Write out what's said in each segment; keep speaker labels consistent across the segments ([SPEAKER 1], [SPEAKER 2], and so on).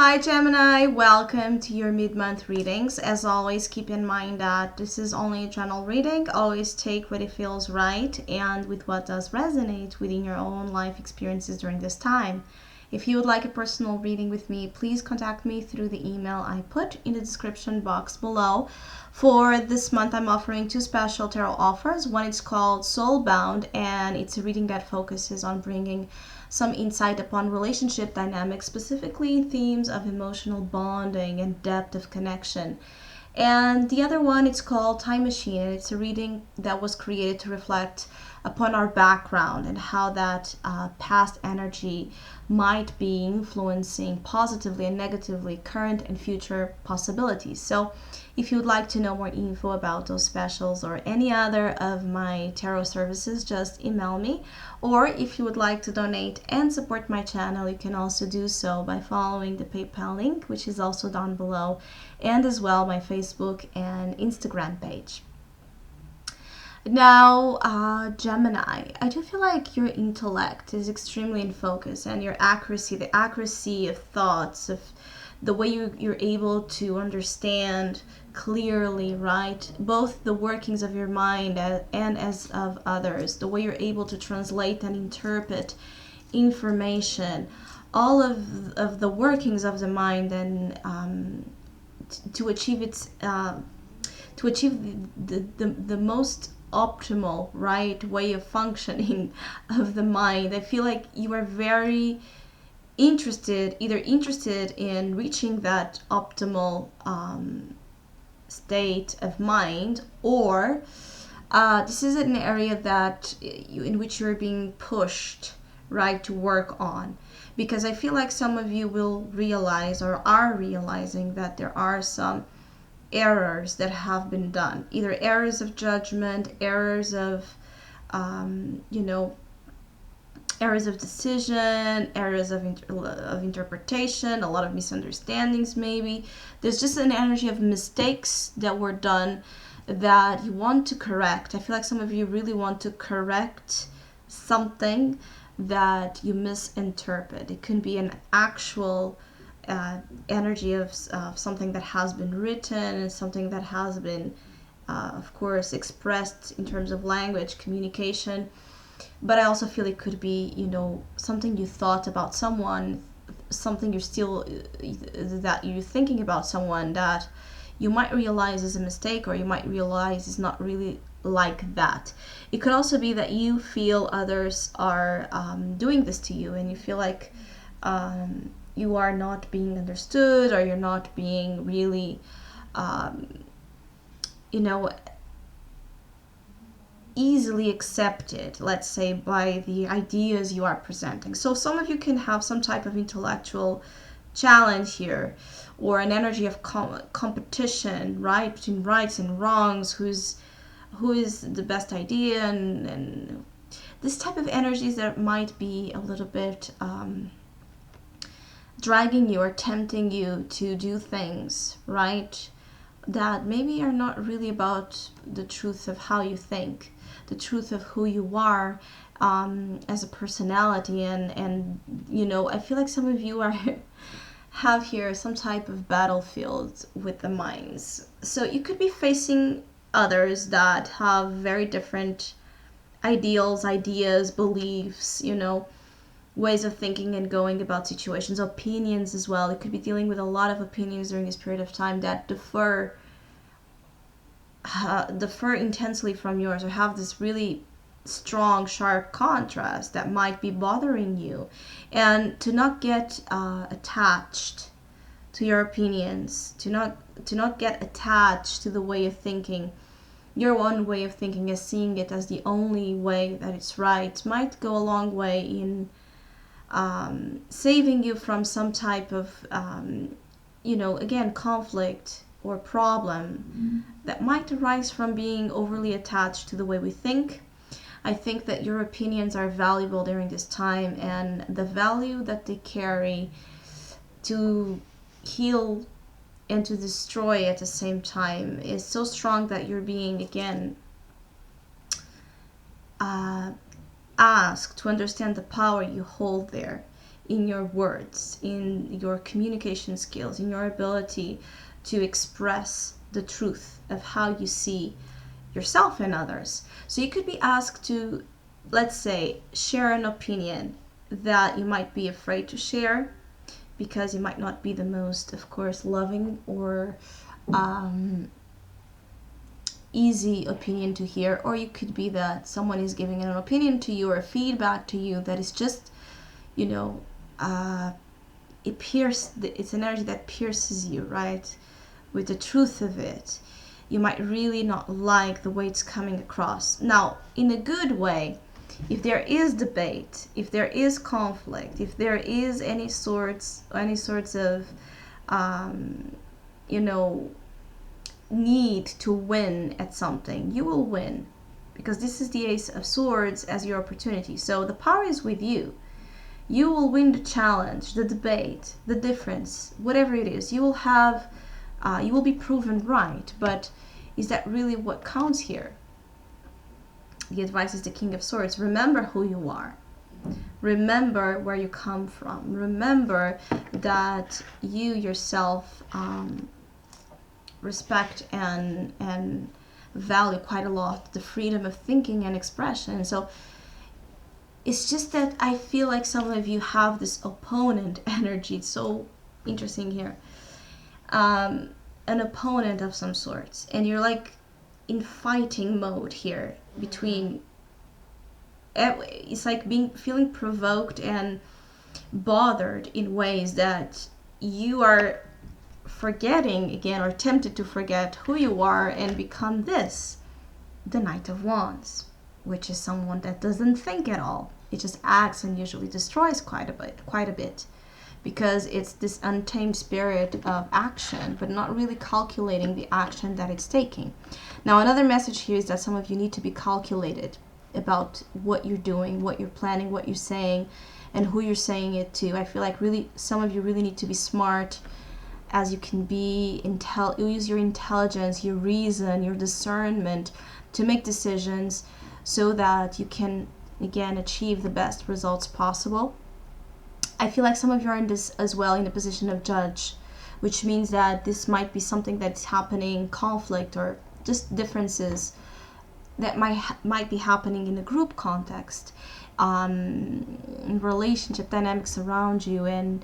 [SPEAKER 1] Hi Gemini, welcome to your mid-month readings. As always, keep in mind that this is only a general reading. Always take what it feels right and with what does resonate within your own life experiences during this time. If you would like a personal reading with me, please contact me through the email I put in the description box below. For this month, I'm offering two special tarot offers. One is called Soulbound, and it's a reading that focuses on bringing some insight upon relationship dynamics, specifically in themes of emotional bonding and depth of connection. And the other one, it's called Time Machine, and it's a reading that was created to reflect upon our background and how that past energy might be influencing positively and negatively current and future possibilities. So if you would like to know more info about those specials or any other of my tarot services, just email me. Or if you would like to donate and support my channel, you can also do so by following the PayPal link, which is also down below, and as well my Facebook and Instagram page. Now, Gemini, I do feel like your intellect is extremely in focus, and your accuracy, the accuracy of thoughts, of the way you're able to understand clearly, right? Both the workings of your mind and as of others, the way you're able to translate and interpret information, all of the workings of the mind, and to achieve its to achieve the most optimal right way of functioning of the mind. I feel like you are very interested in reaching that optimal state of mind, or this is an area that in which you're being pushed, right, to work on. Because I feel like some of you will realize or are realizing that there are some errors that have been done, either errors of judgment, errors of errors of decision, errors of interpretation, a lot of misunderstandings maybe. There's just an energy of mistakes that were done that you want to correct. I feel like some of you really want to correct something that you misinterpret. It could be an actual energy of something that has been written and something that has been, of course, expressed in terms of language, communication. But I also feel it could be, something you thought about someone, something that you're thinking about someone that you might realize is a mistake, or you might realize is not really like that. It could also be that you feel others are doing this to you, and you feel like you are not being understood, or you're not being really, easily accepted, let's say, by the ideas you are presenting. So some of you can have some type of intellectual challenge here, or an energy of competition, right, between rights and wrongs, who is the best idea, and this type of energies that might be a little bit dragging you or tempting you to do things, right, that maybe are not really about the truth of how you think, the truth of who you are as a personality. And I feel like some of you are have here some type of battlefield with the minds. So you could be facing others that have very different ideals, ideas, beliefs, ways of thinking and going about situations, opinions as well. It could be dealing with a lot of opinions during this period of time that differ intensely from yours, or have this really strong, sharp contrast that might be bothering you. And to not get attached to your opinions, to not get attached to the way of thinking, your one way of thinking, as seeing it as the only way that it's right, might go a long way in saving you from some type of, again, conflict or problem that might arise from being overly attached to the way we think. I think that your opinions are valuable during this time, and the value that they carry to heal and to destroy at the same time is so strong that you're being, again, asked to understand the power you hold there. in your words, in your communication skills, in your ability to express the truth of how you see yourself and others. So you could be asked to, let's say, share an opinion that you might be afraid to share because it might not be the most, of course, loving or easy opinion to hear. Or you could be that someone is giving an opinion to you or feedback to you that is just, you know, it's an energy that pierces you, right, with the truth of it. You might really not like the way it's coming across. Now, in a good way, if there is debate, if there is conflict, if there is any sorts of you know, need to win at something, you will win, because this is the Ace of Swords as your opportunity. So the power is with you. You will win the challenge, the debate, the difference, whatever it is. You will have, you will be proven right. But is that really what counts here? The advice is the King of Swords. Remember who you are. Remember where you come from. Remember that you yourself respect and value quite a lot the freedom of thinking and expression. So it's just that I feel like some of you have this opponent energy. It's so interesting here. An opponent of some sorts, and you're like in fighting mode here between, it's like feeling provoked and bothered in ways that you are forgetting again, or tempted to forget who you are and become this, the Knight of Wands, which is someone that doesn't think at all. It just acts and usually destroys quite a bit, because it's this untamed spirit of action, but not really calculating the action that it's taking. Now, another message here is that some of you need to be calculated about what you're doing, what you're planning, what you're saying, and who you're saying it to. I feel like really some of you really need to be smart as you can be. Use your intelligence, your reason, your discernment to make decisions so that you can, again, achieve the best results possible. I feel like some of you are in this as well in a position of judge, which means that this might be something that's happening, conflict or just differences that might be happening in a group context, relationship dynamics around you, and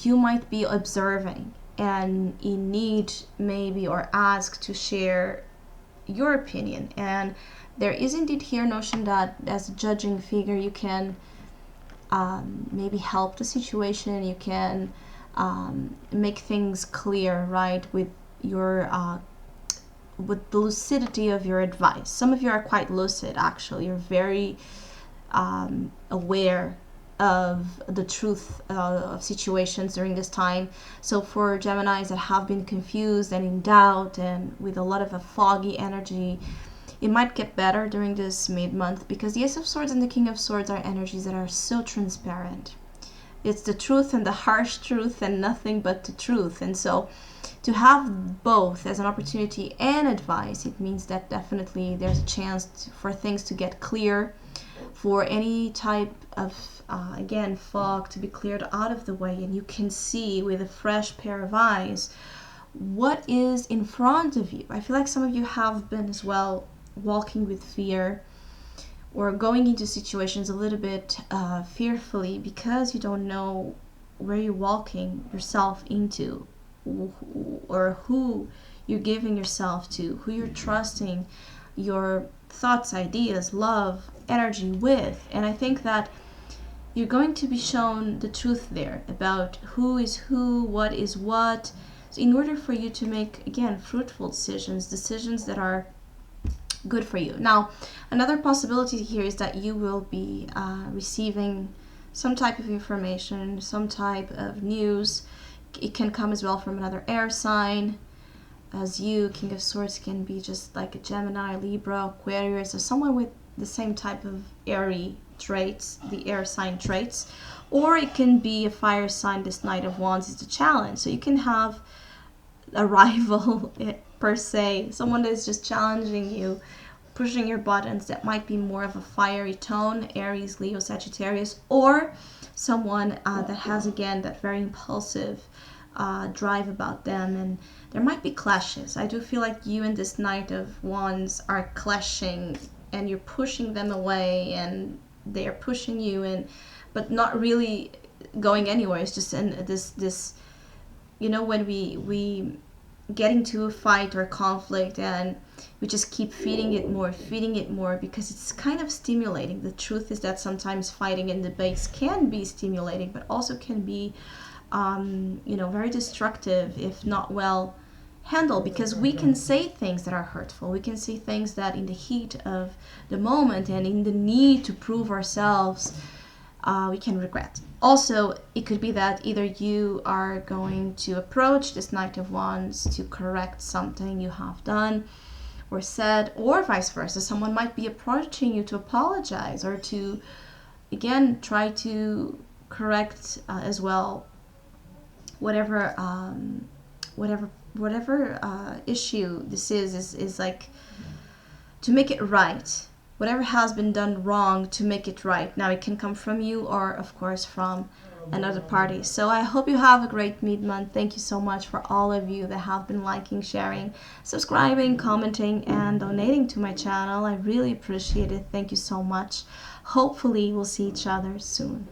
[SPEAKER 1] you might be observing and in need maybe or asked to share your opinion. And there is indeed here notion that as a judging figure you can maybe help the situation, you can make things clear, right, with your with the lucidity of your advice. Some of you are quite lucid, actually. You're very aware of the truth of situations during this time. So for Geminis that have been confused and in doubt and with a lot of a foggy energy, it might get better during this mid-month, because the Ace of Swords and the King of Swords are energies that are so transparent. It's the truth and the harsh truth and nothing but the truth. And so to have both as an opportunity and advice, it means that definitely there's a chance for things to get clear, for any type of, again, fog to be cleared out of the way, and you can see with a fresh pair of eyes what is in front of you. I feel like some of you have been as well walking with fear or going into situations a little bit fearfully, because you don't know where you're walking yourself into, or who you're giving yourself to, who you're trusting your thoughts, ideas, love, energy with. And I think that you're going to be shown the truth there about who is who, what is what, so in order for you to make, again, fruitful decisions that are good for you. Now, another possibility here is that you will be receiving some type of information, some type of news. It can come as well from another air sign, as you, King of Swords, can be just like a Gemini, Libra, Aquarius, or someone with the same type of airy traits, the air sign traits. Or it can be a fire sign. This Knight of Wands is the challenge. So you can have a rival per se, someone that is just challenging you pushing your buttons that might be more of a fiery tone, Aries, Leo, Sagittarius, or someone that has, again, that very impulsive drive about them, and there might be clashes. I do feel like you and this Knight of Wands are clashing, and you're pushing them away, and they're pushing you, and but not really going anywhere. It's just in this when we get into a fight or conflict, and we just keep feeding it more, because it's kind of stimulating. The truth is that sometimes fighting and debates can be stimulating, but also can be very destructive if not well handled, because we can say things that are hurtful. We can say things that in the heat of the moment and in the need to prove ourselves, we can regret. Also, it could be that either you are going to approach this Knight of Wands to correct something you have done or said, or vice versa. Someone might be approaching you to apologize, or to, again, try to correct as well whatever issue this is like, to make it right. Whatever has been done wrong, to make it right. Now, it can come from you, or of course from another party. So I hope you have a great mid-month. Thank you so much for all of you that have been liking, sharing, subscribing, commenting, and donating to my channel. I really appreciate it. Thank you so much. Hopefully we'll see each other soon.